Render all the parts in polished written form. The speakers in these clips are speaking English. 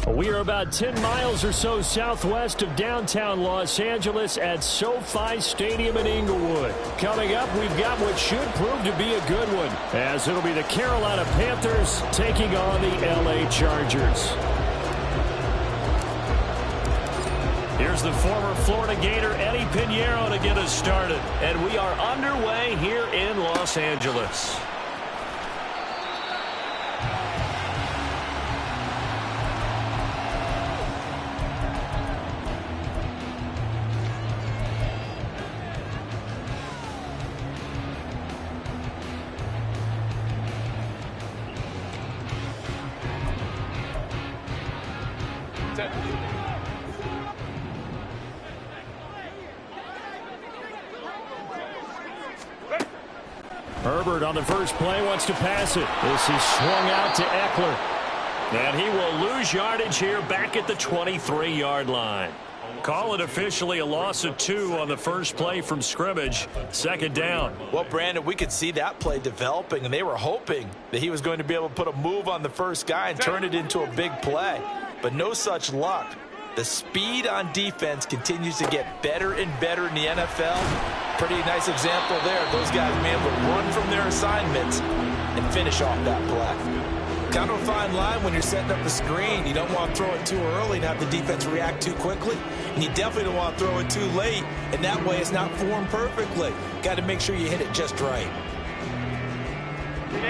We are about 10 miles or so southwest of downtown Los Angeles at SoFi Stadium in Inglewood. Coming up, we've got what should prove to be a good one, as it'll be the Carolina Panthers taking on the LA Chargers. Here's the former Florida Gator Eddie Pinheiro to get us started. And we are underway here in Los Angeles. Herbert on the first play wants to pass it. This is swung out to Eckler. And he will lose yardage here back at the 23-yard line. Call it officially a loss of 2 on the first play from scrimmage. Second down. Well, Brandon, we could see that play developing, and they were hoping that he was going to be able to put a move on the first guy and turn it into a big play. But no such luck. The speed on defense continues to get better and better in the NFL. Pretty nice example there. Those guys being able to run from their assignments and finish off that play. Kind of a fine line when you're setting up the screen. You don't want to throw it too early and have the defense react too quickly. And you definitely don't want to throw it too late, and that way it's not formed perfectly. Got to make sure you hit it just right.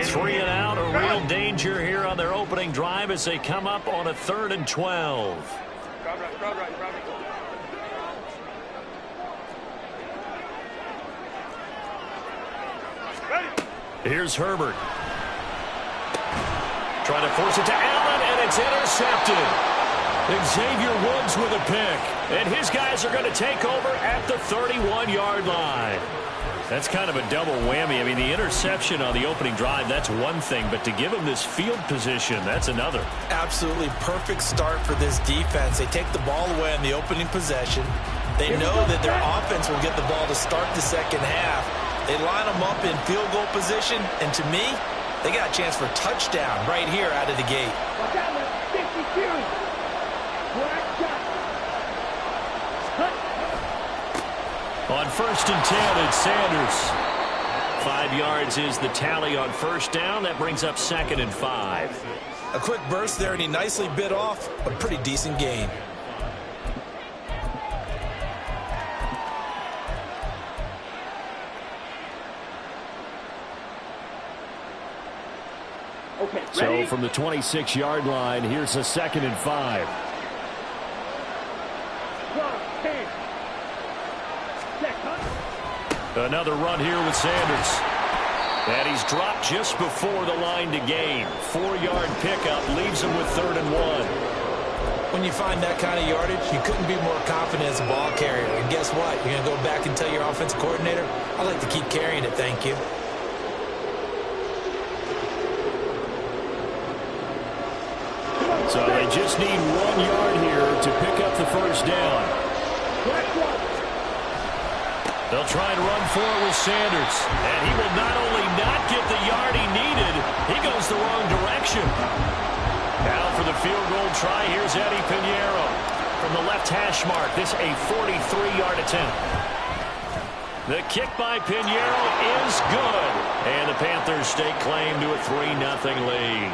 3 and out, a real danger here on their opening drive as they come up on a 3rd and 12. Here's Herbert. Trying to force it to Allen, and it's intercepted. Xavier Woods with a pick. And his guys are going to take over at the 31-yard line. That's kind of a double whammy. I mean, the interception on the opening drive, that's one thing. But to give him this field position, that's another. Absolutely perfect start for this defense. They take the ball away on the opening possession. They know that their offense will get the ball to start the second half. They line them up in field goal position. And to me, they got a chance for a touchdown right here out of the gate. On 1st and 10, it's Sanders. 5 yards is the tally on first down. That brings up 2nd and 5. A quick burst there, and he nicely bit off a pretty decent gain. Okay, so from the 26-yard line, here's a 2nd and 5. Another run here with Sanders. And he's dropped just before the line to gain. 4-yard pickup leaves him with 3rd and 1. When you find that kind of yardage, you couldn't be more confident as a ball carrier. And guess what? You're going to go back and tell your offensive coordinator, I'd like to keep carrying it, thank you. So they just need 1 yard here to pick up the first down. They'll try and run for it with Sanders. And he will not only not get the yard he needed, he goes the wrong direction. Now for the field goal try, here's Eddie Pinheiro. From the left hash mark, this a 43-yard attempt. The kick by Pinheiro is good. And the Panthers stake claim to a 3-0 lead.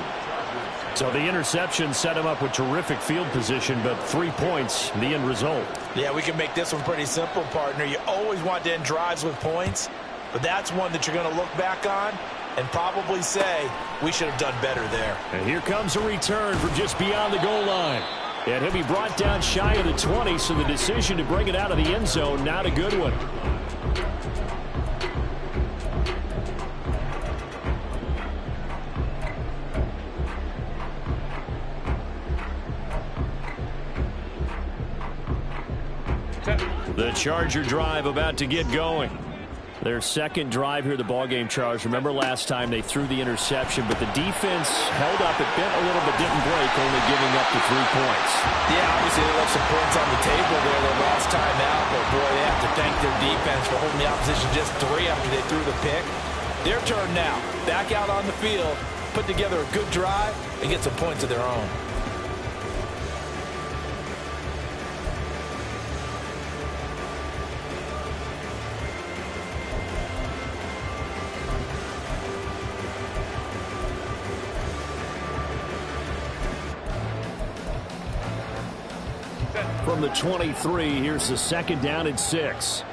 So the interception set him up with terrific field position, but 3 points, the end result. Yeah, we can make this one pretty simple, partner. You always want to end drives with points, but that's one that you're going to look back on and probably say, we should have done better there. And here comes a return from just beyond the goal line. And he'll be brought down shy of the 20, so the decision to bring it out of the end zone, not a good one. The Charger drive about to get going. Their second drive here, the ballgame, Charles. Remember last time they threw the interception, but the defense held up. It bent a little but didn't break, only giving up the 3 points. Yeah, obviously they left some points on the table there the last time out, but boy, they have to thank their defense for holding the opposition just 3 after they threw the pick. Their turn now. Back out on the field, put together a good drive, and get some points of their own. from the 23. Here's the 2nd down and 6.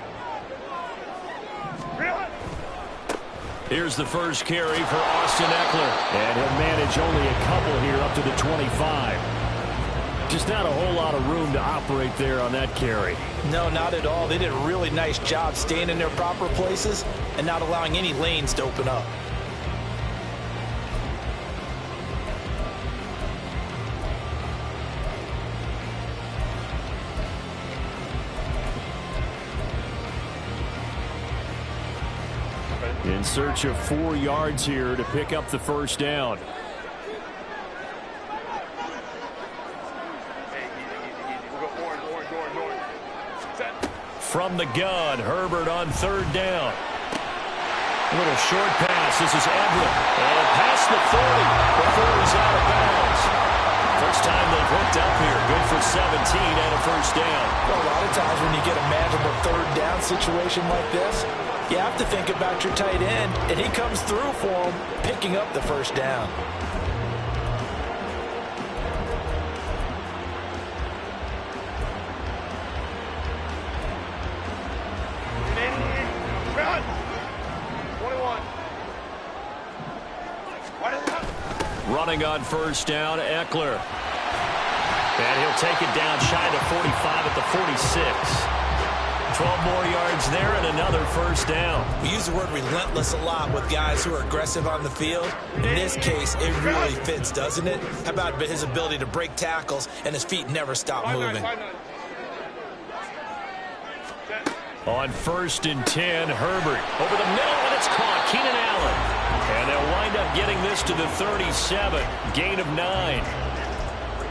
Here's the first carry for Austin Eckler. And he'll manage only a couple here up to the 25. Just not a whole lot of room to operate there on that carry. No, not at all. They did a really nice job staying in their proper places and not allowing any lanes to open up. In search of 4 yards here to pick up the first down. From the gun, Herbert on 3rd down. A little short pass. This is Everett. And past the 40 before he's out of bounds. First time they've hooked up here. Good for 17 and a first down. Well, a lot of times when you get a manageable 3rd down situation like this, you have to think about your tight end, and he comes through for him, picking up the first down. Running on first down, Eckler. And he'll take it down shy of 45 at the 46. 12 more yards there and another first down. We use the word relentless a lot with guys who are aggressive on the field. In this case, it really fits, doesn't it? How about his ability to break tackles and his feet never stop moving? On 1st and 10, Herbert over the middle, and it's caught. Keenan Allen. And they'll wind up getting this to the 37. Gain of 9.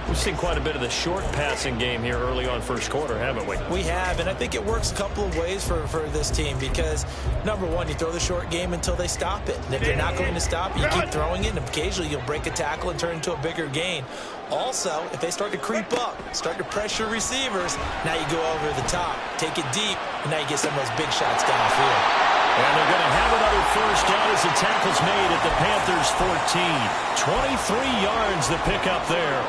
We've seen quite a bit of the short passing game here early on first quarter, haven't we? We have, and I think it works a couple of ways for this team because, number one, you throw the short game until they stop it. And if they're not going to stop, you keep throwing it, and occasionally you'll break a tackle and turn it into a bigger gain. Also, if they start to creep up, start to pressure receivers, now you go over the top, take it deep, and now you get some of those big shots downfield. And they're going to have another first down as the tackle's made at the Panthers' 14. 23 yards the pickup there.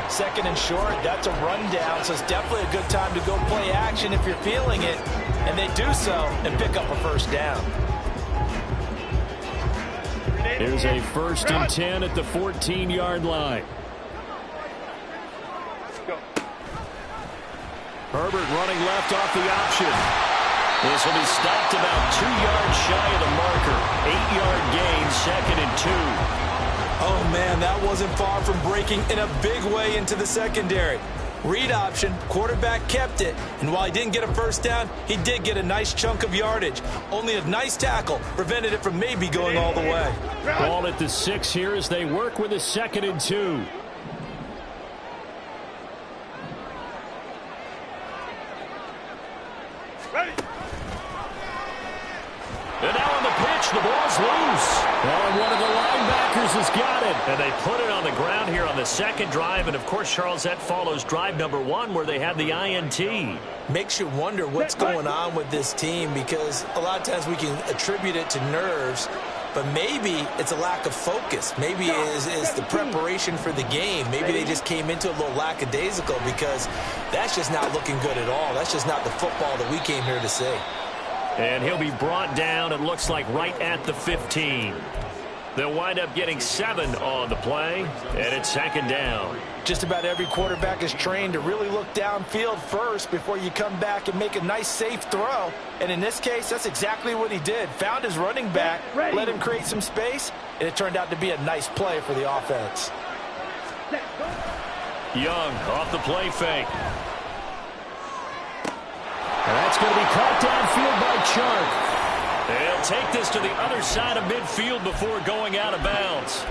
2nd and short, that's a rundown, so it's definitely a good time to go play action if you're feeling it. And they do so and pick up a first down. Here's a 1st and 10 at the 14-yard line. Herbert running left off the option. This will be stopped about 2 yards shy of the marker. 8-yard gain, 2nd and 2. Oh, man, that wasn't far from breaking in a big way into the secondary. Read option, quarterback kept it, and while he didn't get a first down, he did get a nice chunk of yardage. Only a nice tackle prevented it from maybe going all the way. Ball at the 6 here as they work with a 2nd and 2. And now on the pitch, the ball's loose. And one of the linebackers has got it. And they put it on the ground here on the 2nd drive. And, of course, Charles, that follows drive number 1 where they had the INT. Makes you wonder what's going on with this team because a lot of times we can attribute it to nerves, but maybe it's a lack of focus. Maybe it is the preparation for the game. Maybe they just came into a little lackadaisical because that's just not looking good at all. That's just not the football that we came here to see. And he'll be brought down, it looks like, right at the 15. They'll wind up getting 7 on the play, and it's 2nd down. Just about every quarterback is trained to really look downfield first before you come back and make a nice, safe throw. And in this case, that's exactly what he did. Found his running back, let him create some space, and it turned out to be a nice play for the offense. Young off the play fake. And that's going to be caught downfield by Chark. They'll take this to the other side of midfield before going out of bounds.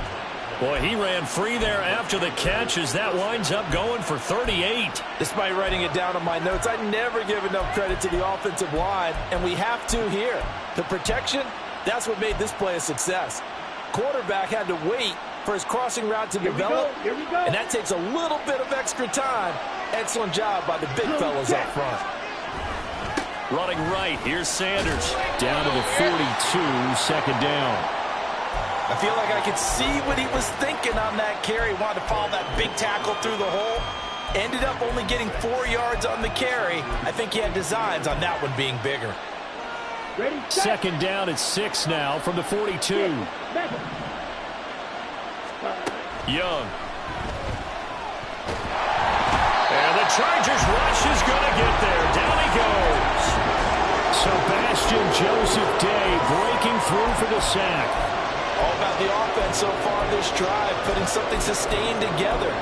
Boy, he ran free there after the catch as that winds up going for 38. Despite writing it down on my notes, I never give enough credit to the offensive line, and we have to here. The protection, that's what made this play a success. Quarterback had to wait for his crossing route to develop, and that takes a little bit of extra time. Excellent job by the big fellas up front. Running right, here's Sanders. Down to the 42, 2nd down. I feel like I could see what he was thinking on that carry. Wanted to follow that big tackle through the hole. Ended up only getting 4 yards on the carry. I think he had designs on that one being bigger. Second down at 6 now from the 42. Young. And the Chargers rush is going to get there. Down he goes. Sebastian Joseph Day breaking through for the sack. All about the offense so far this drive, putting something sustained together.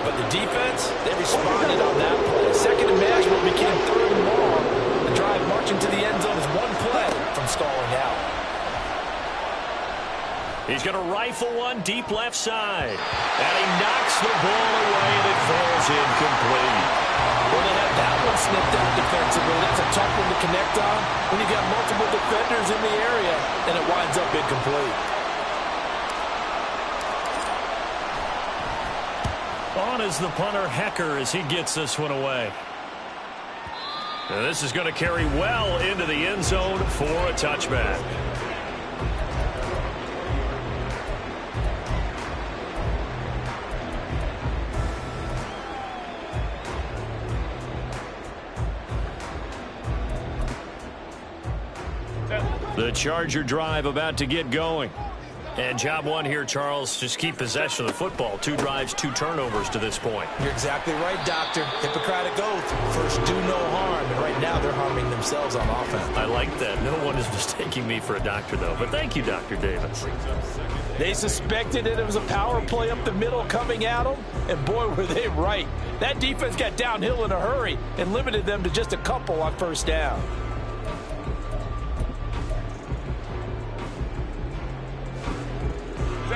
But the defense, they responded on that play. Second and management became third and long. The drive marching to the end zone is one play from stalling out. He's going to rifle one deep left side. And he knocks the ball away and it falls incomplete. Well, they have that one snipped out defensively. That's a tough one to connect on when you got multiple defenders in the area and it winds up incomplete. On is the punter, Hecker, as he gets this one away. And this is going to carry well into the end zone for a touchback. The Charger drive about to get going. And job one here, Charles, just keep possession of the football. 2 drives, 2 turnovers to this point. You're exactly right, Doctor. Hippocratic oath. First, do no harm. And right now, they're harming themselves on offense. I like that. No one is mistaking me for a doctor, though. But thank you, Dr. Davis. They suspected it was a power play up the middle coming at them. And boy, were they right. That defense got downhill in a hurry and limited them to just a couple on first down.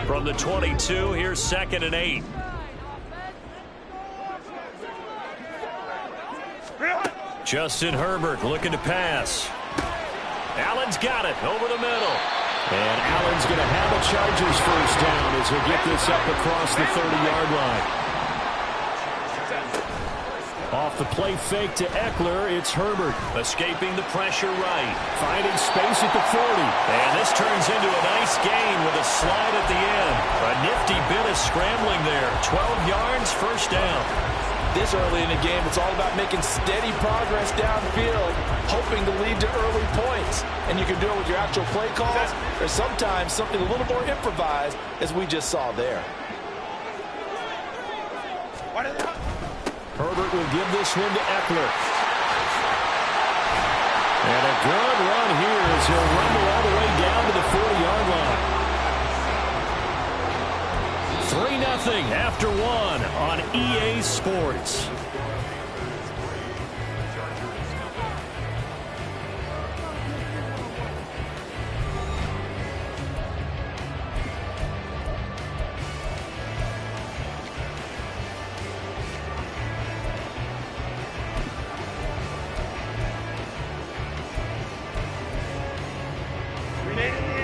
From the 22, here's 2nd and 8. Justin Herbert looking to pass. Allen's got it over the middle. And Allen's going to have a Chargers first down as he'll get this up across the 30-yard line. Off the play fake to Eckler, it's Herbert. Escaping the pressure right. Finding space at the 40. And this turns into a nice gain with a slide at the end. A nifty bit of scrambling there. 12 yards, first down. This early in the game, it's all about making steady progress downfield, hoping to lead to early points. And you can do it with your actual play calls, or sometimes something a little more improvised, as we just saw there. Herbert will give this one to Eckler. And a good run here as he'll rumble all the way down to the 40-yard line. 3-0 after 1 on EA Sports.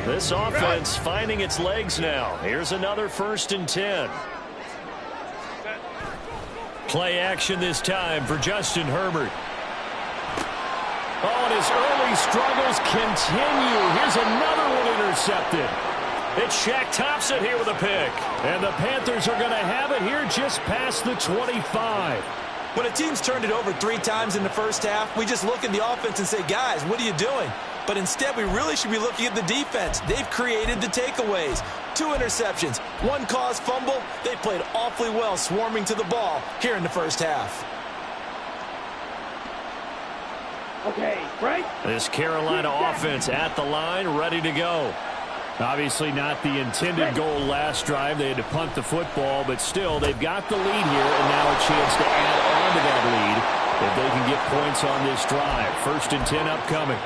This offense finding its legs now. Here's another 1st and 10. Play action this time for Justin Herbert. Oh, and his early struggles continue. Here's another one intercepted. It's Shaq Thompson here with a pick. And the Panthers are going to have it here just past the 25. When a team's turned it over 3 times in the first half, we just look at the offense and say, guys, what are you doing? But instead, we really should be looking at the defense. They've created the takeaways. 2 interceptions, 1 caused fumble. They played awfully well swarming to the ball here in the first half. Okay, right? This Carolina offense at the line, ready to go. Obviously not the intended goal last drive. They had to punt the football, but still, they've got the lead here, and now a chance to add on to that lead if they can get points on this drive. 1st and 10 upcoming.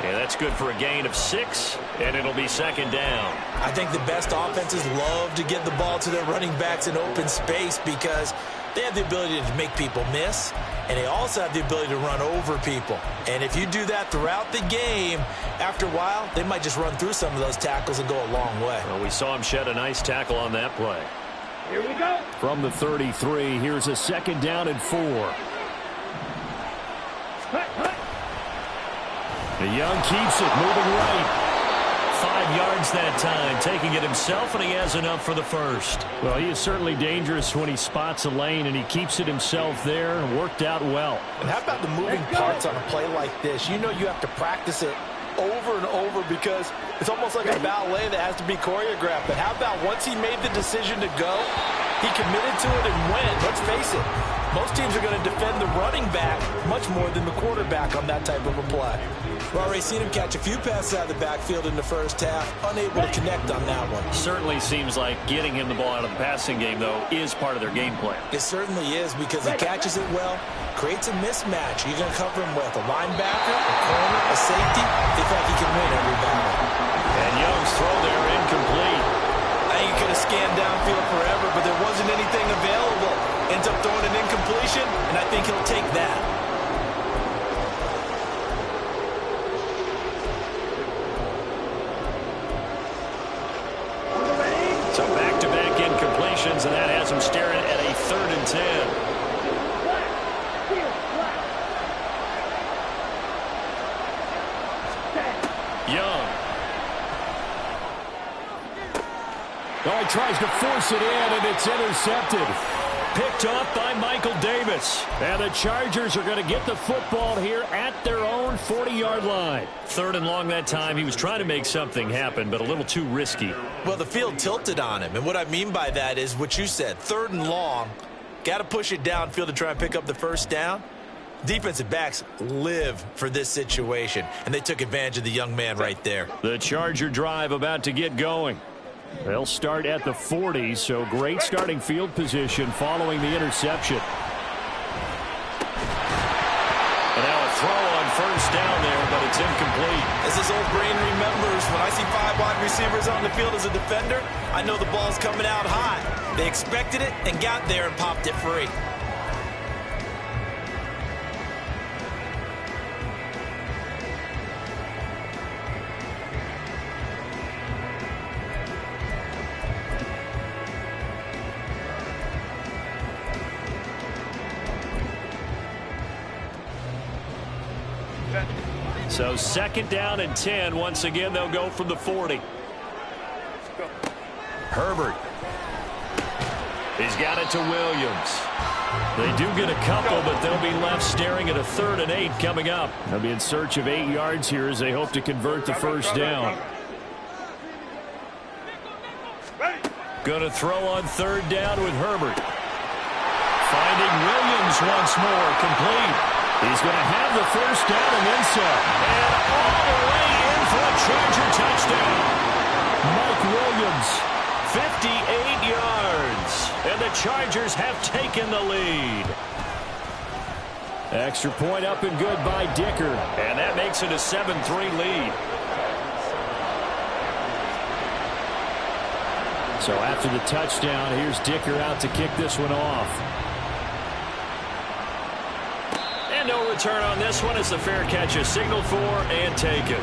Yeah, that's good for a gain of 6, and it'll be 2nd down. I think the best offenses love to get the ball to their running backs in open space because they have the ability to make people miss, and they also have the ability to run over people. And if you do that throughout the game, after a while, they might just run through some of those tackles and go a long way. Well, we saw him shed a nice tackle on that play. Here we go. From the 33, here's a 2nd down and 4. Hut, hut. The Young keeps it, moving right. 5 yards that time, taking it himself, and he has enough for the first. Well, he is certainly dangerous when he spots a lane, and he keeps it himself there and worked out well. And how about the moving parts on a play like this? You know you have to practice it over and over because it's almost like a ballet that has to be choreographed. But how about once he made the decision to go, he committed to it and went. Let's face it, most teams are going to defend the running back much more than the quarterback on that type of a play. We've already seen him catch a few passes out of the backfield in the first half, unable to connect on that one. Certainly seems like getting him the ball out of the passing game, though, is part of their game plan. It certainly is because he catches it well, creates a mismatch. You're going to cover him with a linebacker, a corner, a safety. They feel like he can win every battle. And Young's throw there incomplete. I think he could have scanned downfield forever, but there wasn't anything available. Ends up throwing an incompletion, and I think he'll take that. So back-to-back incompletions, and that has him staring at a 3rd and 10. Young. Oh, he tries to force it in, and it's intercepted. Picked off by Michael Davis. And the Chargers are going to get the football here at their own 40-yard line. 3rd and long that time. He was trying to make something happen, but a little too risky. Well, the field tilted on him, and what I mean by that is what you said, 3rd and long, got to push it downfield to try and pick up the first down. Defensive backs live for this situation, and they took advantage of the young man right there. The Charger drive about to get going. They'll start at the 40, so great starting field position following the interception. And now a throw on first down there, but it's incomplete. As his old brain remembers, when I see 5 wide receivers on the field as a defender, I know the ball's coming out high. They expected it and got there and popped it free. So 2nd down and 10. Once again, they'll go from the 40. Herbert. He's got it to Williams. They do get a couple, but they'll be left staring at a 3rd and 8 coming up. They'll be in search of 8 yards here as they hope to convert the first down. Going to throw on 3rd down with Herbert. Finding Williams once more, complete. He's going to have the first down and then some. And all the way in for a Charger touchdown. Mike Williams, 58 yards. And the Chargers have taken the lead. Extra point up and good by Dicker. And that makes it a 7-3 lead. So after the touchdown, here's Dicker out to kick this one off. No return on this one as the fair catch is signaled for and taken.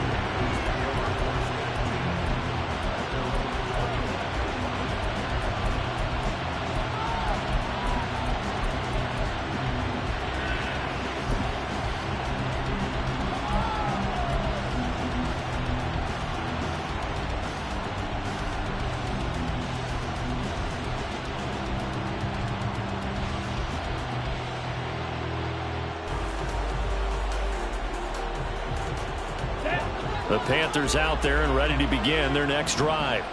The Panthers out there and ready to begin their next drive.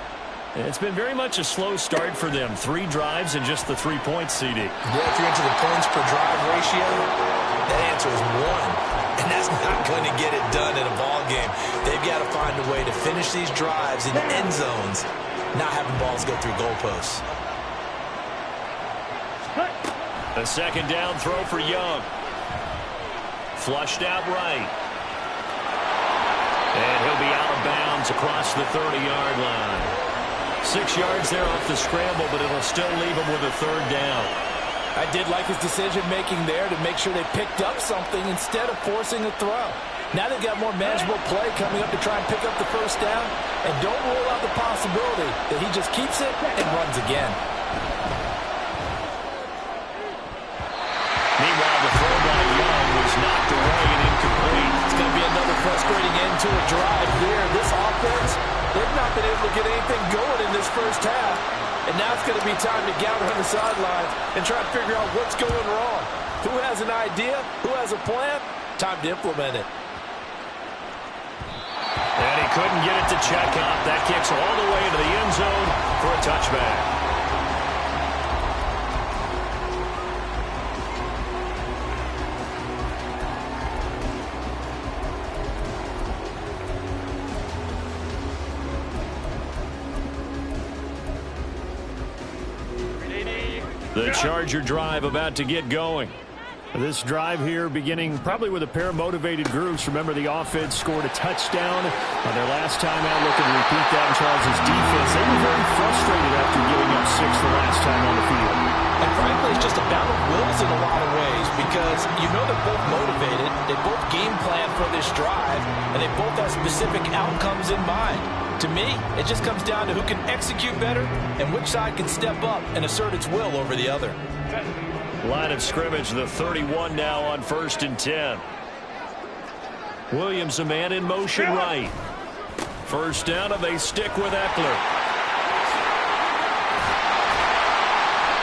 It's been very much a slow start for them. 3 drives and just the 3 points, CD. Yeah, if you're into the points per drive ratio, that answer is 1. And that's not going to get it done in a ball game. They've got to find a way to finish these drives in end zones, not having balls go through goalposts. A 2nd down throw for Young. Flushed out right. And he'll be out of bounds across the 30-yard line. 6 yards there off the scramble, but it'll still leave him with a 3rd down. I did like his decision-making there to make sure they picked up something instead of forcing a throw. Now they've got more manageable play coming up to try and pick up the first down. And don't rule out the possibility that he just keeps it and runs again. Meanwhile, the throw by Young was knocked away and incomplete. It's going to be another frustrating end to a drive here. This offense, they not been able to get anything going in this first half. And now it's going to be time to gather on the sidelines and try to figure out what's going wrong. Who has an idea? Who has a plan? Time to implement it. And he couldn't get it to check up. That kicks all the way to the end zone for a touchback. The Charger drive about to get going. This drive here beginning probably with a pair of motivated groups. Remember, the offense scored a touchdown on their last time out. Looking to repeat that in Charles' defense. They were very frustrated after giving up 6 the last time on the field. And frankly, it's just a battle of wills in a lot of ways because you know they're both motivated. They both game plan for this drive, and they both have specific outcomes in mind. To me, it just comes down to who can execute better and which side can step up and assert its will over the other. Line of scrimmage, the 31 now on 1st and 10. Williams, a man in motion right. First down, and they stick with Eckler.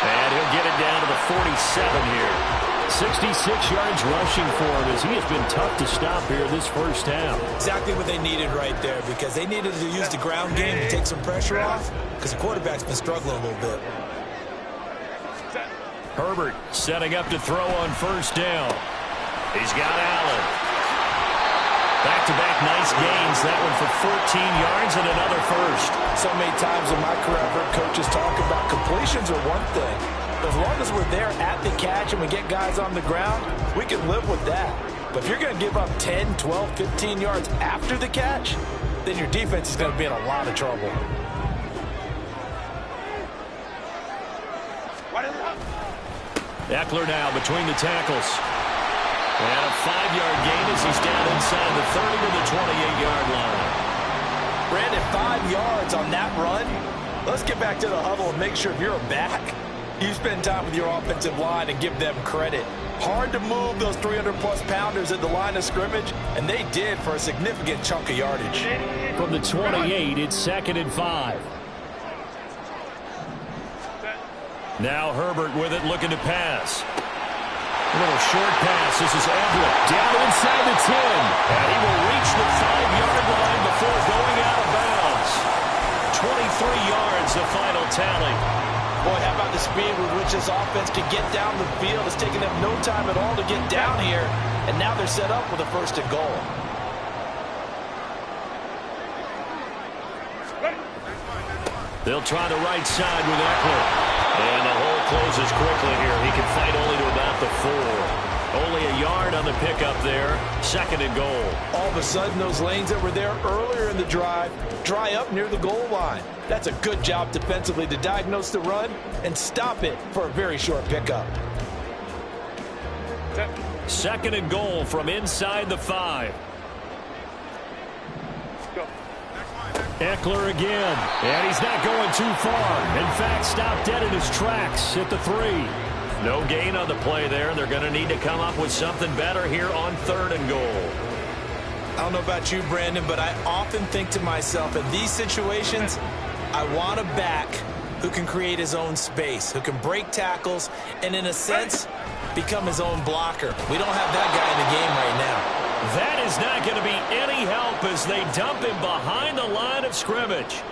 And he'll get it down to the 47 here. 66 yards rushing for him as he has been tough to stop here this first half. Exactly what they needed right there because they needed to use the ground game to take some pressure off because the quarterback's been struggling a little bit. Herbert setting up to throw on first down. He's got Allen. Back-to-back nice gains. That one for 14 yards and another first. So many times in my career I've heard coaches talk about completions are one thing. As long as we're there at the catch and we get guys on the ground, we can live with that. But if you're going to give up 10, 12, 15 yards after the catch, then your defense is going to be in a lot of trouble. Eckler now between the tackles. And a 5-yard gain as he's down inside the 30 to the 28-yard line. Brandon, 5 yards on that run. Let's get back to the huddle and make sure if you're a back, you spend time with your offensive line and give them credit. Hard to move those 300-plus pounders at the line of scrimmage, and they did for a significant chunk of yardage. From the 28, it's 2nd and 5. Now Herbert with it, looking to pass. A little short pass. This is Eckler down inside the 10. And he will reach the 5-yard line before going out of bounds. 23 yards, the final tally. Boy, how about the speed with which this offense can get down the field? It's taken them no time at all to get down here. And now they're set up with a 1st and goal. They'll try the right side with Eckler. And the hole closes quickly here. He can fight only to about the 4. Only a yard on the pickup there. 2nd and goal. All of a sudden, those lanes that were there earlier in the drive dry up near the goal line. That's a good job defensively to diagnose the run and stop it for a very short pickup. 2nd and goal from inside the 5. Eckler again, and he's not going too far. In fact, stopped dead in his tracks at the 3. No gain on the play there. They're going to need to come up with something better here on 3rd and goal. I don't know about you, Brandon, but I often think to myself, in these situations, I want a back who can create his own space, who can break tackles, and in a sense, become his own blocker. We don't have that guy in the game right now. That is not going to be any help as they dump him behind the line of scrimmage.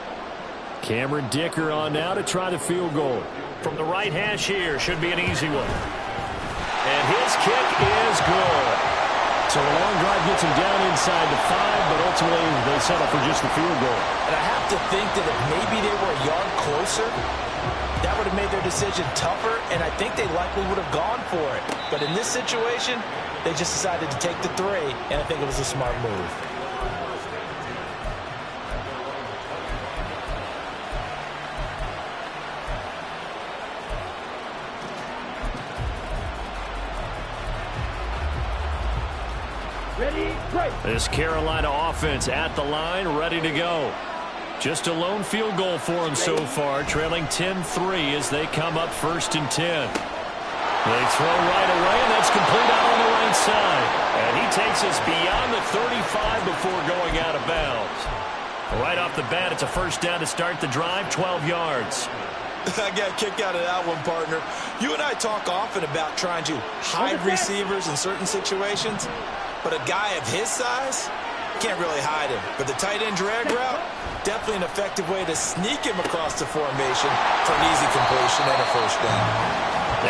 Cameron Dicker on now to try the field goal. From the right hash here, should be an easy one. And his kick is good. So a long drive gets him down inside the 5, but ultimately they settle for just the field goal. And I have to think that if maybe they were a yard closer, that would have made their decision tougher, and I think they likely would have gone for it. But in this situation, they just decided to take the 3, and I think it was a smart move. This Carolina offense at the line, ready to go. Just a lone field goal for them so far, trailing 10-3 as they come up 1st and 10. They throw right away, and that's complete out on the right side. And he takes us beyond the 35 before going out of bounds. Right off the bat, it's a first down to start the drive, 12 yards. I got a kick out of that one, partner. You and I talk often about trying to hide receivers in certain situations, but a guy of his size can't really hide him. But the tight end drag route, definitely an effective way to sneak him across the formation for an easy completion and a first down.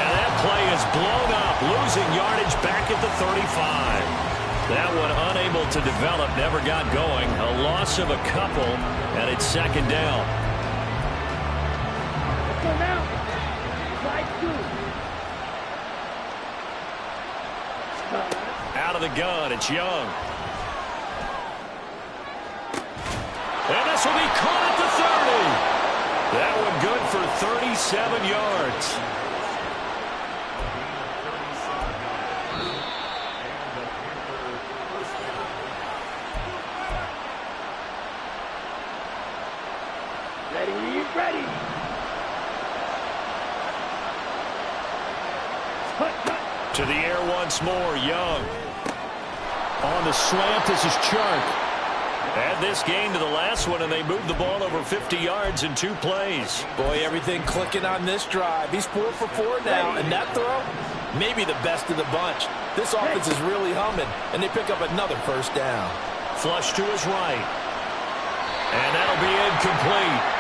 Now that play is blown up, losing yardage back at the 35. That one unable to develop, never got going. A loss of a couple, and it's second down. Let's go now. Slide 2. Out of the gun, it's Young. And this will be caught at the 30. That one good for 37 yards. Ready. To the air once more, Young. On the slant, this is Chark. Add this game to the last one, and they moved the ball over 50 yards in 2 plays. Boy, everything clicking on this drive. He's 4 for 4 now, and that throw, maybe the best of the bunch. This offense is really humming, and they pick up another first down. Flush to his right. And that'll be incomplete.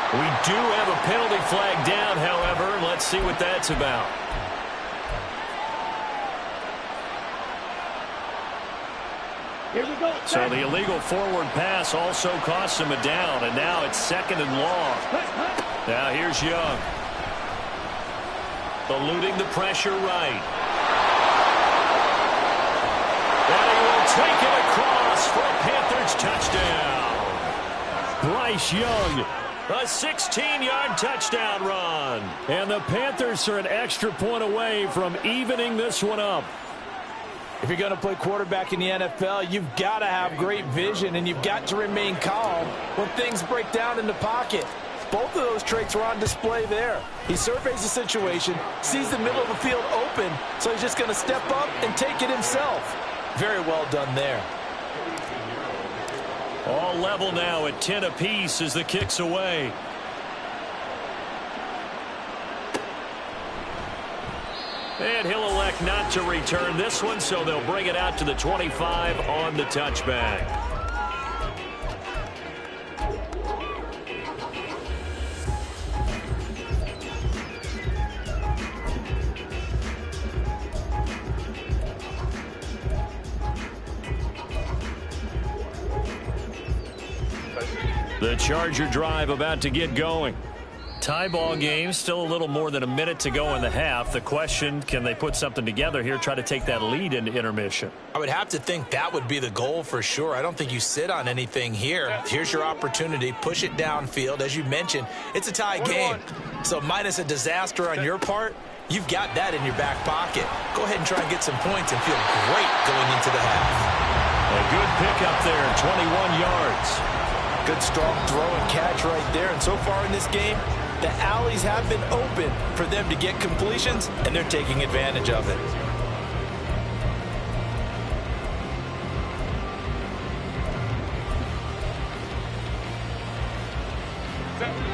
We do have a penalty flag down, however. Let's see what that's about. Here we go. So the illegal forward pass also costs him a down, and now it's second and long. Now here's Young. Eluding the pressure right. And he will take it across for a Panthers touchdown. Bryce Young. A 16-yard touchdown run. And the Panthers are an extra point away from evening this one up. If you're going to play quarterback in the NFL, you've got to have great vision, and you've got to remain calm when things break down in the pocket. Both of those traits were on display there. He surveys the situation, sees the middle of the field open, so he's just going to step up and take it himself. Very well done there. All level now at 10 apiece as the kick's away. And he'll elect not to return this one, so they'll bring it out to the 25 on the touchback. The Charger drive about to get going. Tie ball game, still a little more than a minute to go in the half. The question, can they put something together here, try to take that lead into intermission? I would have to think that would be the goal for sure. I don't think you sit on anything here. Here's your opportunity. Push it downfield. As you mentioned, it's a tie game. So minus a disaster on your part, you've got that in your back pocket. Go ahead and try and get some points and feel great going into the half. A good pickup there, 21 yards. Good strong throw and catch right there. And so far in this game, the alleys have been open for them to get completions, and they're taking advantage of it.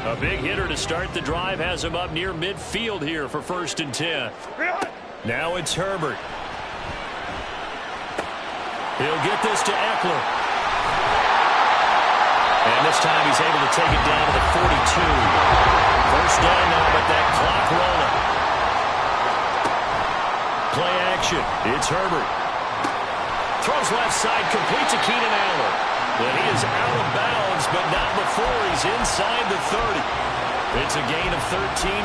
A big hitter to start the drive has him up near midfield here for 1st and 10. Now it's Herbert. He'll get this to Eckler. And this time he's able to take it down to the 42. First down now, but that clock rolling. Play action. It's Herbert. Throws left side, complete to Keenan Allen. And he is out of bounds, but not before he's inside the 30. It's a gain of 13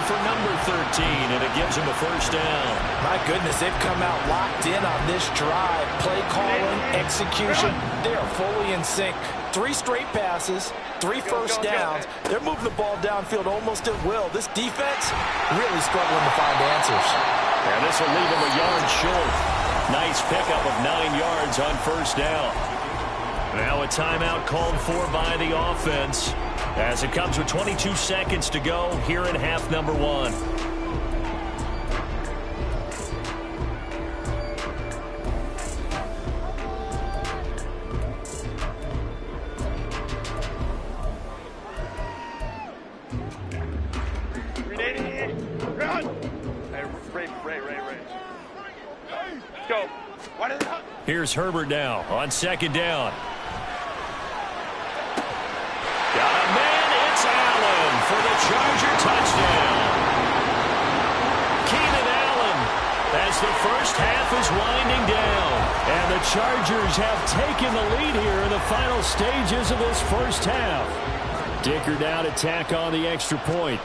for number 13, and it gives him a first down. My goodness, they've come out locked in on this drive. Play calling, execution, they are fully in sync. 3 straight passes, 3 first downs. They're moving the ball downfield almost at will. This defense really struggling to find answers. And this will leave him a yard short. Nice pickup of 9 yards on first down. Now a timeout called for by the offense as it comes with 22 seconds to go here in half number 1. Run! Hey, Ray. Go. What is that? Here's Herbert now on second down. Got a man, it's Allen for the Charger touchdown. Keenan Allen as the first half is winding down. And the Chargers have taken the lead here in the final stages of this first half. Dicker down to tack on the extra point.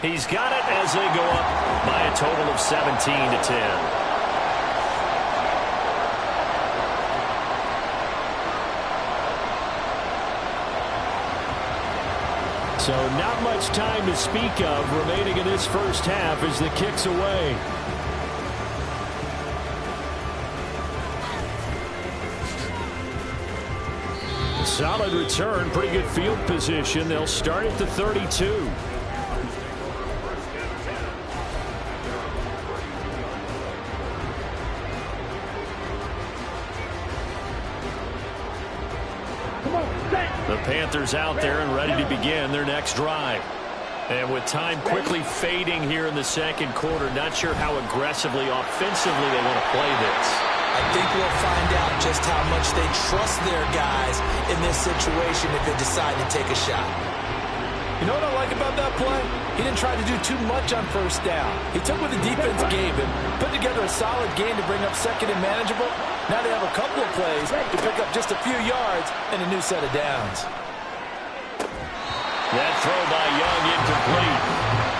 He's got it as they go up by a total of 17-10. So not much time to speak of remaining in this first half as the kick's away. Solid return, pretty good field position. They'll start at the 32. The Panthers out there and ready to begin their next drive. And with time quickly fading here in the second quarter, not sure how aggressively, offensively they want to play this. I think we'll find out just how much they trust their guys in this situation if they decide to take a shot. You know what I like about that play? He didn't try to do too much on first down. He took what the defense gave him, put together a solid game to bring up second and manageable. Now they have a couple of plays to pick up just a few yards and a new set of downs. That throw by Young incomplete.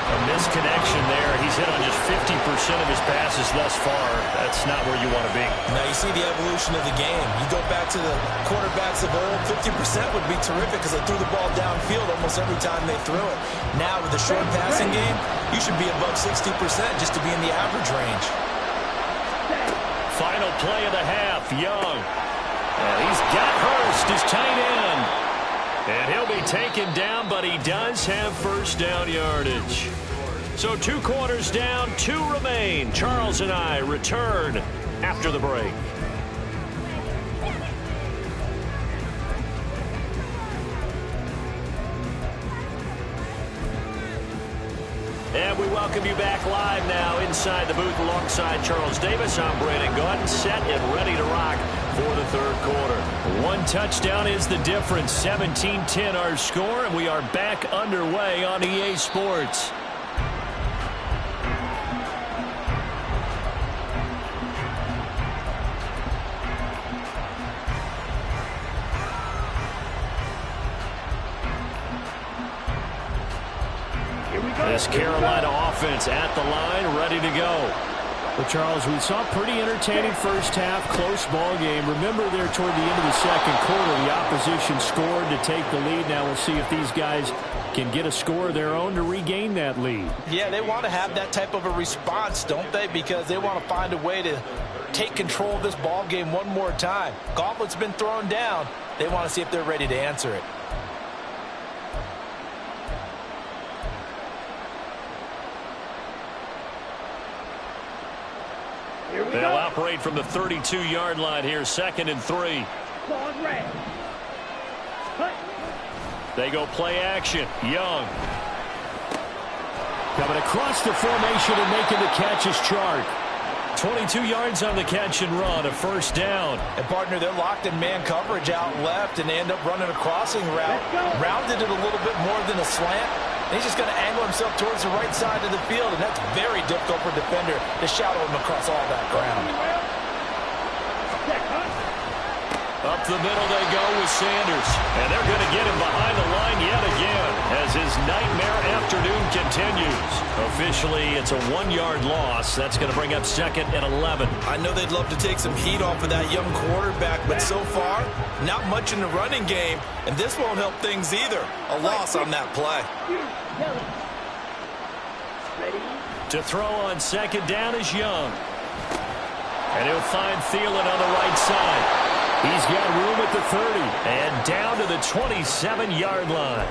A misconnection there. He's hit on just 50% of his passes thus far. That's not where you want to be. Now you see the evolution of the game. You go back to the quarterbacks of old, 50% would be terrific because they threw the ball downfield almost every time they threw it. Now with the short passing game, you should be above 60% just to be in the average range. Final play of the half, Young. And he's got Hurst, his tight end. And he'll be taken down, but he does have first down yardage. So 2 quarters down, 2 remain. Charles and I return after the break. And we welcome you back live now inside the booth alongside Charles Davis. I'm Brandon Gaudin, set and ready to rock for the third quarter. 1 touchdown is the difference. 17-10 our score, and we are back underway on EA Sports. This Carolina offense at the line, ready to go. Well, Charles, we saw a pretty entertaining first half, close ball game. Remember there toward the end of the second quarter, the opposition scored to take the lead. Now we'll see if these guys can get a score of their own to regain that lead. Yeah, they want to have that type of a response, don't they? Because they want to find a way to take control of this ball game one more time. Gauntlet's been thrown down. They want to see if they're ready to answer it. They'll operate from the 32-yard line here, 2nd and 3. They go play action. Young. Coming across the formation and making the catch is Chark. 22 yards on the catch and run, a first down. And partner, they're locked in man coverage out left, and they end up running a crossing route. Rounded it a little bit more than a slant. He's just going to angle himself towards the right side of the field, and that's very difficult for a defender to shadow him across all that ground. Up the middle they go with Sanders. And they're going to get him behind the line yet again as his nightmare afternoon continues. Officially, it's a 1-yard loss. That's going to bring up 2nd and 11. I know they'd love to take some heat off of that young quarterback, but so far, not much in the running game, and this won't help things either. A loss on that play. To throw on 2nd down is Young. And he'll find Thielen on the right side. He's got room at the 30 and down to the 27-yard line.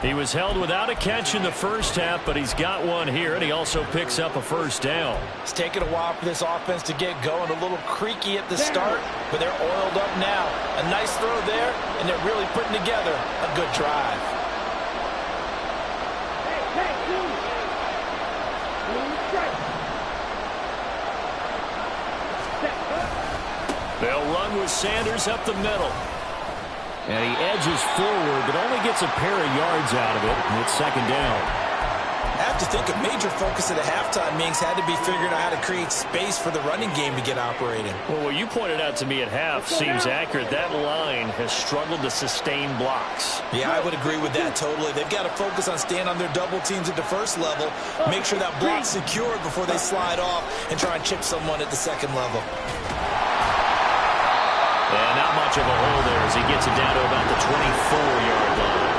He was held without a catch in the first half, but he's got one here, and he also picks up a first down. It's taken a while for this offense to get going. A little creaky at the start, but they're oiled up now. A nice throw there, and they're really putting together a good drive. run with Sanders up the middle. And he edges forward, but only gets a pair of yards out of it. And it's second down. I have to think a major focus at the halftime means had to be figuring out how to create space for the running game to get operating. Well, what you pointed out to me at half seems accurate. That line has struggled to sustain blocks. Yeah, I would agree with that totally. They've got to focus on staying on their double teams at the first level, make sure that block's secured before they slide off and try and chip someone at the second level. And not much of a hole there as he gets it down to about the 24-yard line.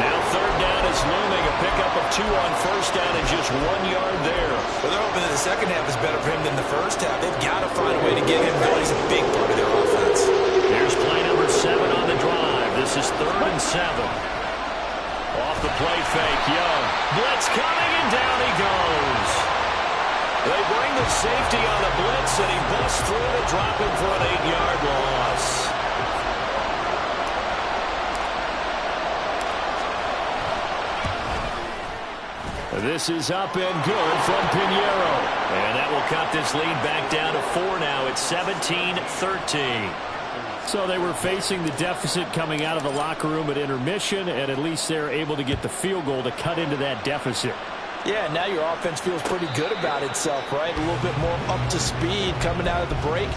Now third down is looming. A pickup of 2 on first down and just 1 yard there. Well, they're hoping that the second half is better for him than the first half. They've got to find a way to get him going. He's a big part of their offense. Here's play number 7 on the drive. This is 3rd and 7. Off the play fake, Young. Blitz coming, and down he goes. They bring the safety on a blitz, and he busts through to drop him for an 8-yard loss. This is up and good from Pinheiro. And that will cut this lead back down to 4 now. It's 17-13. So they were facing the deficit coming out of the locker room at intermission, and at least they're able to get the field goal to cut into that deficit. Yeah, now your offense feels pretty good about itself, right? A little bit more up to speed coming out of the break.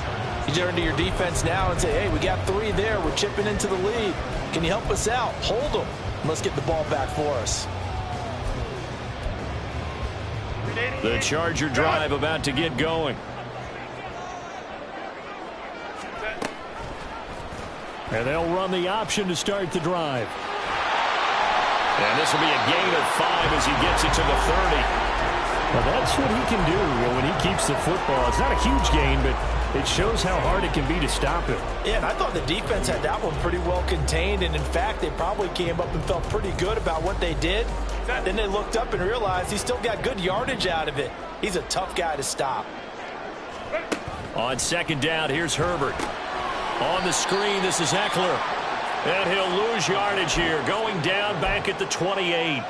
You turn to your defense now and say, hey, we got 3 there. We're chipping into the lead. Can you help us out? Hold them. Let's get the ball back for us. The Charger drive about to get going. And they'll run the option to start the drive. And this will be a gain of 5 as he gets it to the 30. Well, that's what he can do when he keeps the football. It's not a huge gain, but it shows how hard it can be to stop him. Yeah, and I thought the defense had that one pretty well contained, and in fact, they probably came up and felt pretty good about what they did. Then they looked up and realized he still got good yardage out of it. He's a tough guy to stop. On second down, here's Herbert. On the screen, this is Eckler. And he'll lose yardage here, going down back at the 28.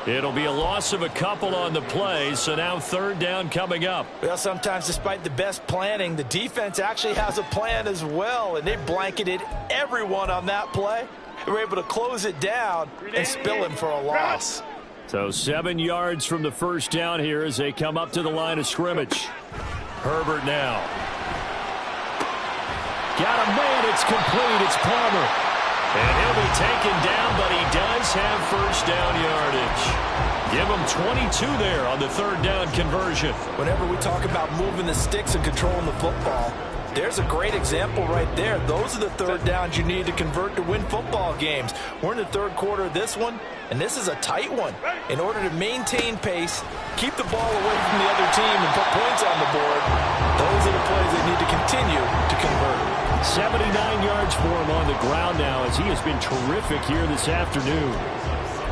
It'll be a loss of a couple on the play, so now third down coming up. Well, sometimes despite the best planning, the defense actually has a plan as well, and they blanketed everyone on that play. They were able to close it down and spill him for a loss. So 7 yards from the first down here as they come up to the line of scrimmage. Herbert now. Got a man, it's complete, it's Palmer. And he'll be taken down, but he does have first down yardage. Give him 22 there on the third down conversion. Whenever we talk about moving the sticks and controlling the football, there's a great example right there. Those are the third downs you need to convert to win football games. We're in the third quarter of this one, and this is a tight one. In order to maintain pace, keep the ball away from the other team, and put points on the board, those are the plays they need to continue to convert. 79 yards for him on the ground now as he has been terrific here this afternoon.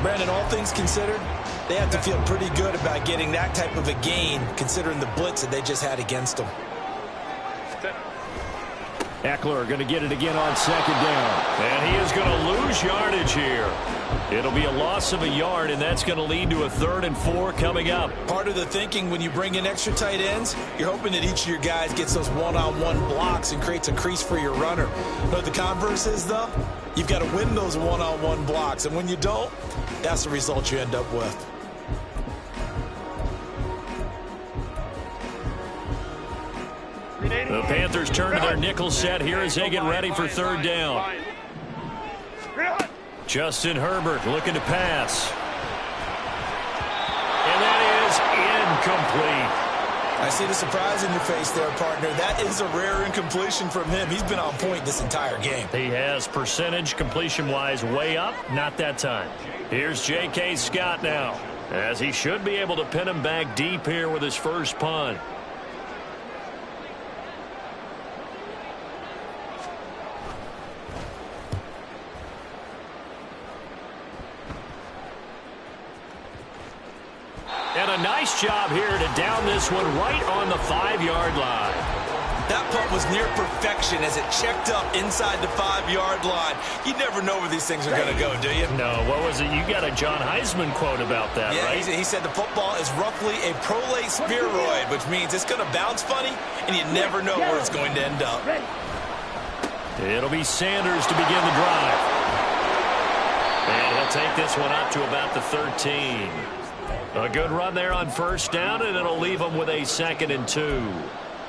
Brandon, all things considered, they have to feel pretty good about getting that type of a gain considering the blitz that they just had against them. Eckler going to get it again on second down. And he is going to lose yardage here. It'll be a loss of a yard, and that's going to lead to a 3rd and 4 coming up. Part of the thinking when you bring in extra tight ends, you're hoping that each of your guys gets those one-on-one blocks and creates a crease for your runner. You know what the converse is, though? You've got to win those one-on-one blocks, and when you don't, that's the result you end up with. The Panthers turn to their nickel set here as they get ready for third down. Justin Herbert looking to pass. And that is incomplete. I see the surprise in your face there, partner. That is a rare incompletion from him. He's been on point this entire game. He has percentage completion-wise way up. Not that time. Here's J.K. Scott now, as he should be able to pin him back deep here with his first punt. And a nice job here to down this one right on the 5-yard line. That punt was near perfection as it checked up inside the 5-yard line. You never know where these things are going to go, do you? No, what was it? You got a John Heisman quote about that, yeah, right? He said the football is roughly a prolate spheroid, which means it's going to bounce funny, and you never know where it's going to end up. It'll be Sanders to begin the drive. And he'll take this one up to about the 13. A good run there on first down, and it'll leave them with a 2nd and 2.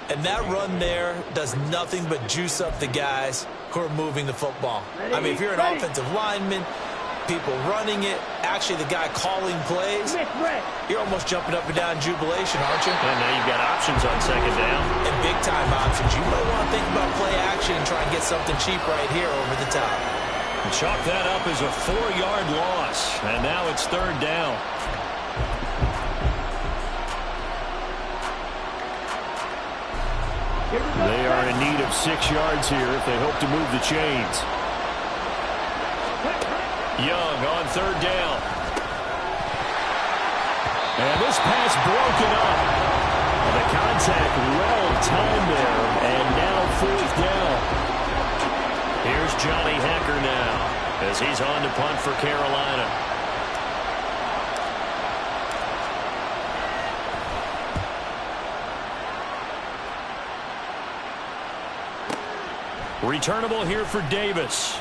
And that run there does nothing but juice up the guys who are moving the football. I mean, if you're an offensive lineman, people running it, actually the guy calling plays, you're almost jumping up and down in jubilation, aren't you? And now you've got options on 2nd down. And big-time options. You might want to think about play action and try and get something cheap right here over the top. Chalk that up as a 4-yard loss. And now it's 3rd down. They are in need of 6 yards here if they hope to move the chains. Young on 3rd down. And this pass broken up. The contact well timed there. And now 4th down. Here's Johnny Hecker now as he's on to punt for Carolina. Returnable here for Davis.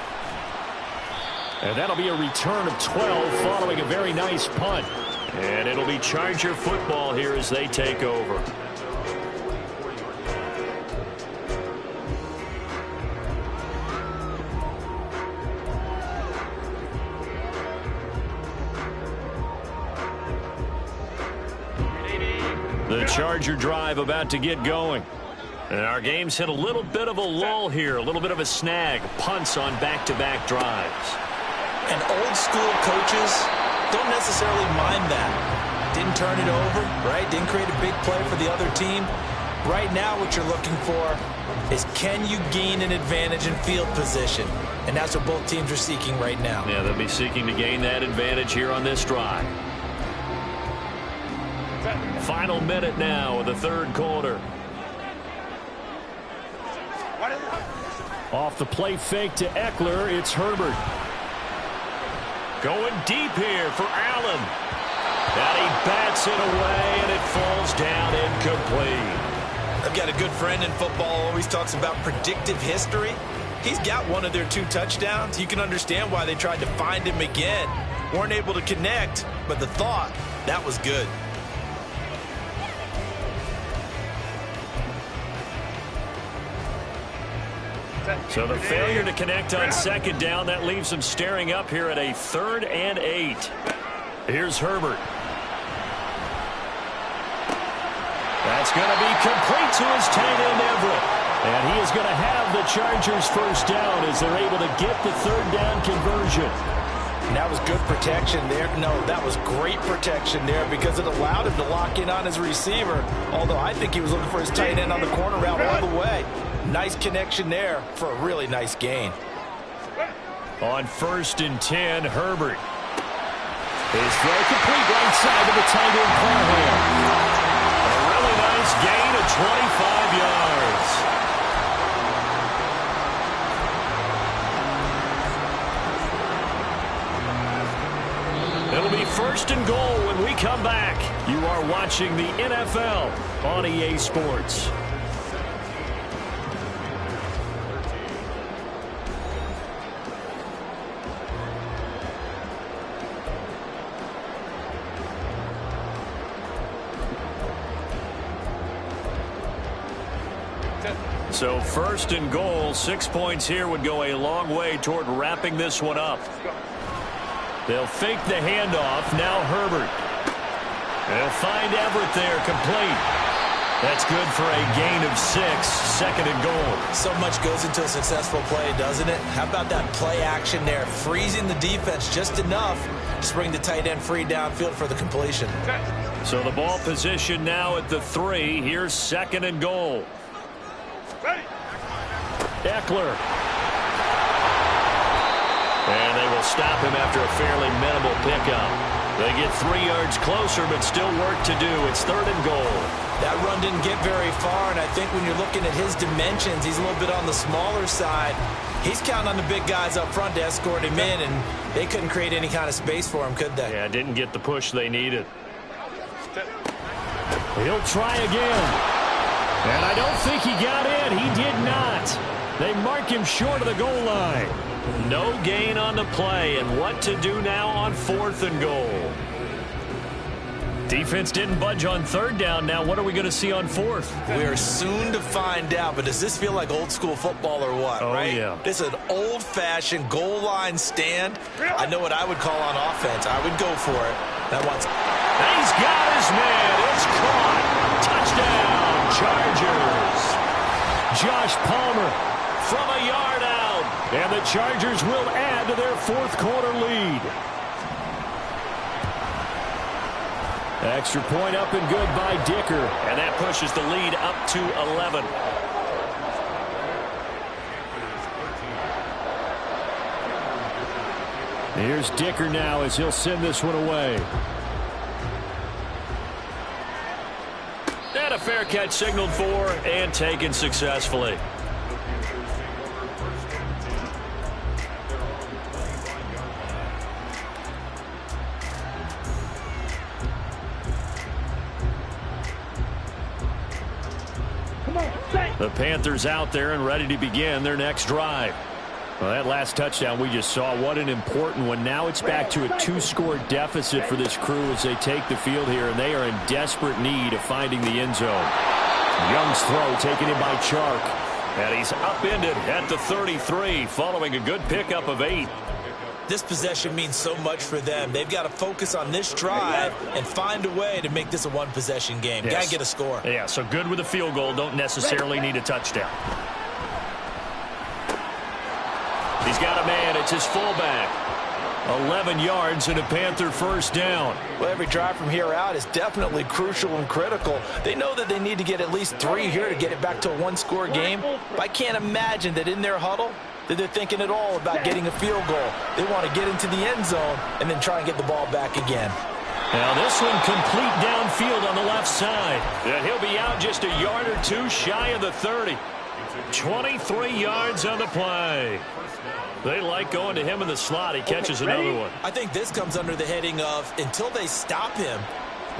And that'll be a return of 12 following a very nice punt. And it'll be Charger football here as they take over. The Charger drive about to get going. And our game's hit a little bit of a lull here, a little bit of a snag. Punts on back-to-back drives. And old-school coaches don't necessarily mind that. Didn't turn it over, right? Didn't create a big play for the other team. Right now what you're looking for is can you gain an advantage in field position? And that's what both teams are seeking right now. Yeah, they'll be seeking to gain that advantage here on this drive. Final minute now of the 3rd quarter. Off the play fake to Eckler, it's Herbert. Going deep here for Allen. And he bats it away, and it falls down incomplete. I've got a good friend in football, always talks about predictive history. He's got one of their 2 touchdowns. You can understand why they tried to find him again. Weren't able to connect, but the thought, that was good. So the failure to connect on 2nd down, that leaves them staring up here at a 3rd and 8. Here's Herbert. That's going to be complete to his tight end Everett. And he is going to have the Chargers first down as they're able to get the 3rd down conversion. And that was good protection there. No, that was great protection there because it allowed him to lock in on his receiver. Although I think he was looking for his tight end on the corner route all the way. Nice connection there for a really nice gain. On 1st and 10, Herbert. His throw complete right side of the tight end Parham. A really nice gain of 25 yards. It'll be 1st and goal when we come back. You are watching the NFL on EA Sports. So 1st and goal, 6 points here would go a long way toward wrapping this one up. They'll fake the handoff. Now Herbert. They'll find Everett there, complete. That's good for a gain of 6, 2nd and goal. So much goes into a successful play, doesn't it? How about that play action there? Freezing the defense just enough to bring the tight end free downfield for the completion. So the ball position now at the 3. Here's 2nd and goal. Eckler. And they will stop him after a fairly minimal pickup. They get 3 yards closer, but still work to do. It's 3rd and goal. That run didn't get very far, and I think when you're looking at his dimensions, he's a little bit on the smaller side. He's counting on the big guys up front to escort him in, and they couldn't create any kind of space for him, could they? Yeah, didn't get the push they needed. He'll try again. And I don't think he got in. He did not. They mark him short of the goal line. No gain on the play, and what to do now on 4th and goal. Defense didn't budge on 3rd down. Now what are we going to see on 4th? We are soon to find out, but does this feel like old school football or what, right? Yeah. This is an old-fashioned goal line stand. I know what I would call on offense. I would go for it. That one's... He's got his man. It's caught. Touchdown, Chargers. Josh Palmer From a yard out. And the Chargers will add to their 4th quarter lead. Extra point up and good by Dicker. And that pushes the lead up to 11. Here's Dicker now as he'll send this one away. And a fair catch signaled for and taken successfully. The Panthers out there and ready to begin their next drive. Well, that last touchdown we just saw, what an important one. Now it's back to a 2-score deficit for this crew as they take the field here, and they are in desperate need of finding the end zone. Young's throw taken in by Chark. And he's upended at the 33 following a good pickup of 8. This possession means so much for them. They've got to focus on this drive and find a way to make this a one-possession game. Yes. Got to get a score. Yeah, so good with a field goal. Don't necessarily need a touchdown. He's got a man. It's his fullback. 11 yards and a Panther first down. Well, every drive from here out is definitely crucial and critical. They know that they need to get at least 3 here to get it back to a one-score game. But I can't imagine that in their huddle that they're thinking at all about getting a field goal. They want to get into the end zone and then try and get the ball back again. Now this one complete downfield on the left side. And he'll be out just a yard or 2 shy of the 30. 23 yards on the play. They like going to him in the slot. He catches another one. I think this comes under the heading of until they stop him,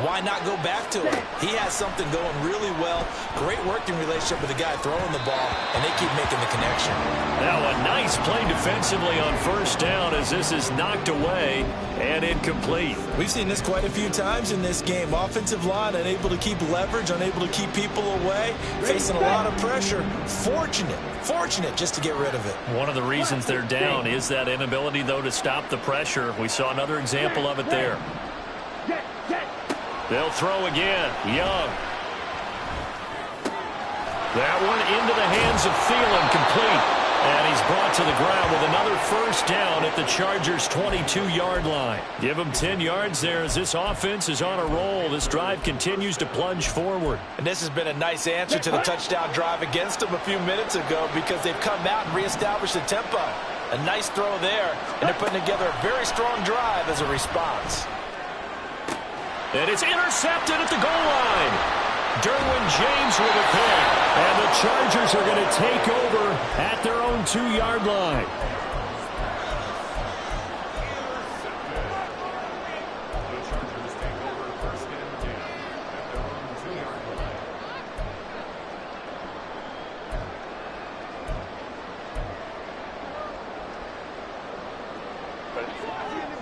why not go back to him? He has something going really well. Great working relationship with the guy throwing the ball, and they keep making the connection. Now a nice play defensively on first down as this is knocked away and incomplete. We've seen this quite a few times in this game. Offensive line unable to keep leverage, unable to keep people away, facing a lot of pressure. Fortunate just to get rid of it. One of the reasons they're down is that inability, though, to stop the pressure. We saw another example of it there. They'll throw again. Young. That one into the hands of Thielen, complete. And he's brought to the ground with another first down at the Chargers' 22-yard line. Give him 10 yards there as this offense is on a roll. This drive continues to plunge forward. And this has been a nice answer to the touchdown drive against them a few minutes ago because they've come out and reestablished the tempo. A nice throw there, and they're putting together a very strong drive as a response. And it's intercepted at the goal line. Derwin James with a pick. And the Chargers are going to take over at their own 2-yard line.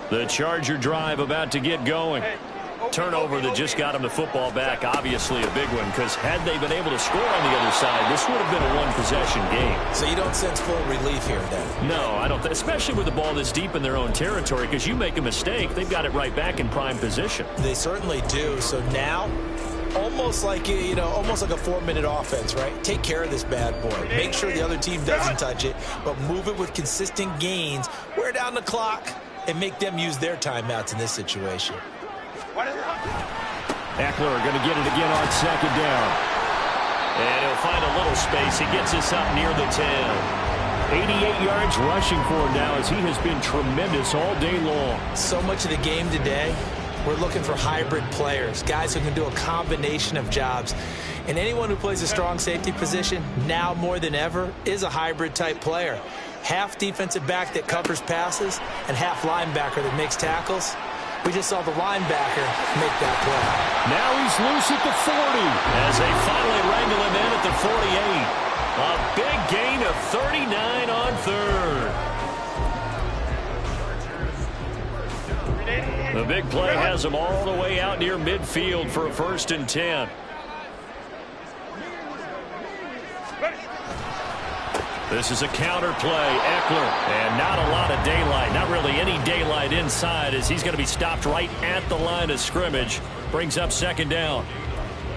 The Charger drive about to get going. Turnover that just got him the football back, obviously a big one, because had they been able to score on the other side, this would have been a one-possession game. So you don't sense full relief here then? No, I don't, especially with the ball this deep in their own territory, because you make a mistake, they've got it right back in prime position. They certainly do. So now, almost like a 4-minute offense, right? Take care of this bad boy. Make sure the other team doesn't touch it, but move it with consistent gains. Wear down the clock and make them use their timeouts in this situation. Eckler going to get it again on second down. And he'll find a little space. He gets us up near the 10. 88 yards rushing for him now as he has been tremendous all day long. So much of the game today, we're looking for hybrid players, guys who can do a combination of jobs. And anyone who plays a strong safety position, now more than ever, is a hybrid-type player. Half defensive back that covers passes and half linebacker that makes tackles. We just saw the linebacker make that play. Now he's loose at the 40. As they finally wrangle him in at the 48. A big gain of 39 on third. The big play has them all the way out near midfield for a 1st and 10. This is a counter play. Eckler, and not a lot of daylight. Not really any daylight inside as he's going to be stopped right at the line of scrimmage. Brings up 2nd down.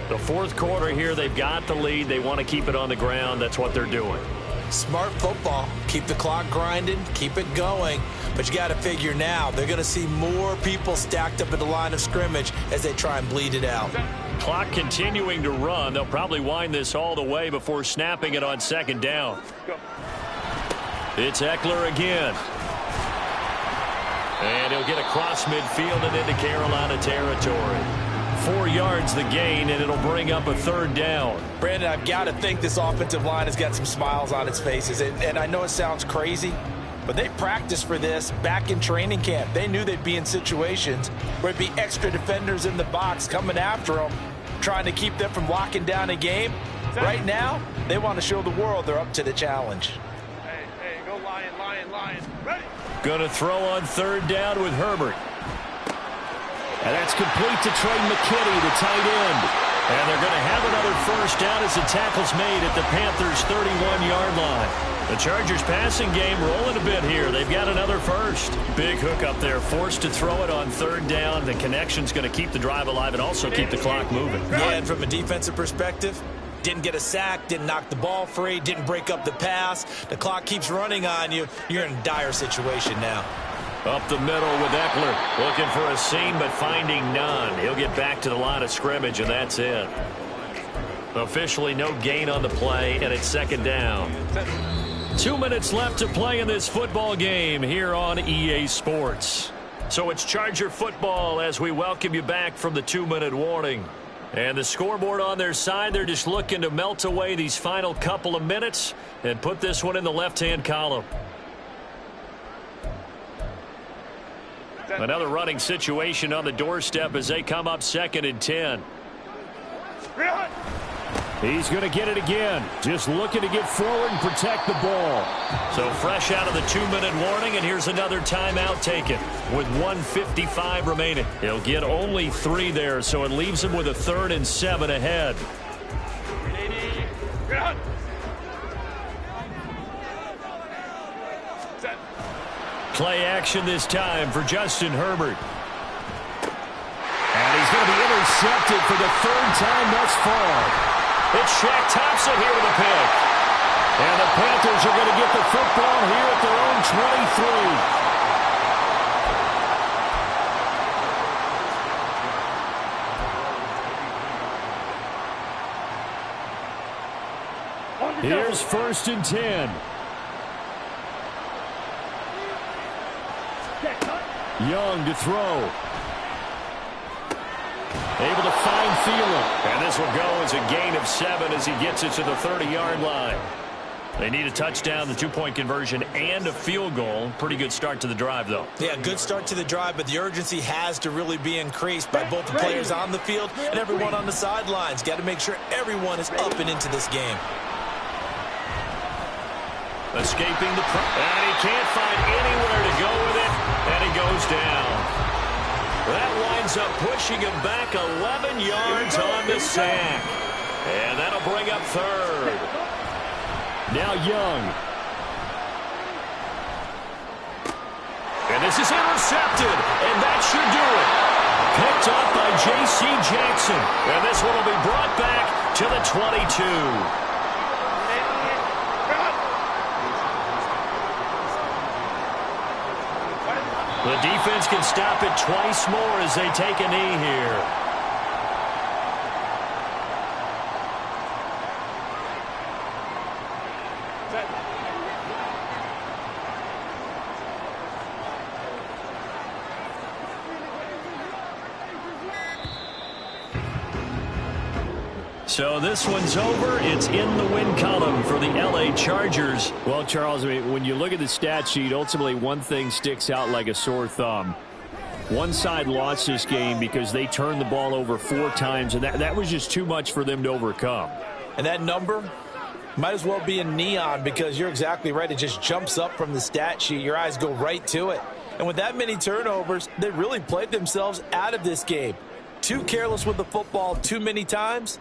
The 4th quarter here, they've got the lead. They want to keep it on the ground. That's what they're doing. Smart football. Keep the clock grinding. Keep it going. But you got to figure now they're going to see more people stacked up at the line of scrimmage as they try and bleed it out. Clock continuing to run. They'll probably wind this all the way before snapping it on 2nd down. It's Eckler again. And he'll get across midfield and into Carolina territory. 4 yards the gain, and it'll bring up a 3rd down. Brandon, I've got to think this offensive line has got some smiles on its faces. And I know it sounds crazy, but they practiced for this back in training camp. They knew they'd be in situations where it'd be extra defenders in the box coming after them, trying to keep them from locking down a game. Right now, they want to show the world they're up to the challenge. Hey, go Lion. Ready? Going to throw on 3rd down with Herbert. And that's complete to Trey McKitty, the tight end. And they're going to have another 1st down as the tackle's made at the Panthers' 31-yard line. The Chargers passing game rolling a bit here. They've got another 1st. Big hook up there, forced to throw it on 3rd down. The connection's going to keep the drive alive and also keep the clock moving. Yeah, and from a defensive perspective, didn't get a sack, didn't knock the ball free, didn't break up the pass. The clock keeps running on you. You're in a dire situation now. Up the middle with Eckler. Looking for a seam, but finding none. He'll get back to the line of scrimmage, and that's it. Officially no gain on the play, and it's 2nd down. 2 minutes left to play in this football game here on EA Sports. So it's Charger football as we welcome you back from the 2-minute warning. And the scoreboard on their side, they're just looking to melt away these final couple of minutes and put this one in the left-hand column. Another running situation on the doorstep as they come up 2nd and 10. He's going to get it again. Just looking to get forward and protect the ball. So fresh out of the 2-minute warning, and here's another timeout taken with 1:55 remaining. He'll get only 3 there, so it leaves him with a 3rd and 7 ahead. Play action this time for Justin Herbert. And he's going to be intercepted for the 3rd time thus far. It's Shaq Thompson here with a pick. And the Panthers are going to get the football here at their own 23. Here's 1st and 10. Young to throw. Able to find Thielen. And this will go as a gain of 7 as he gets it to the 30-yard line. They need a touchdown, the 2-point conversion, and a field goal. Pretty good start to the drive, though. Yeah, good start to the drive, but the urgency has to really be increased by both the players on the field and everyone on the sidelines. Got to make sure everyone is up and into this game. Escaping the and he can't find anywhere to go with it, and he goes down. That winds up pushing him back 11 yards on the sack. And that'll bring up 3rd. Now Young. And this is intercepted, and that should do it. Picked up by J.C. Jackson. And this one will be brought back to the 22. The defense can stop it twice more as they take a knee here. So this one's over. It's in the win column for the L.A. Chargers. Well, Charles, I mean, when you look at the stat sheet, ultimately one thing sticks out like a sore thumb. One side lost this game because they turned the ball over 4 times, and that was just too much for them to overcome. And that number, Might as well be in neon because you're exactly right. It just jumps up from the stat sheet. Your eyes go right to it. And with that many turnovers, they really played themselves out of this game. Too careless with the football too many times.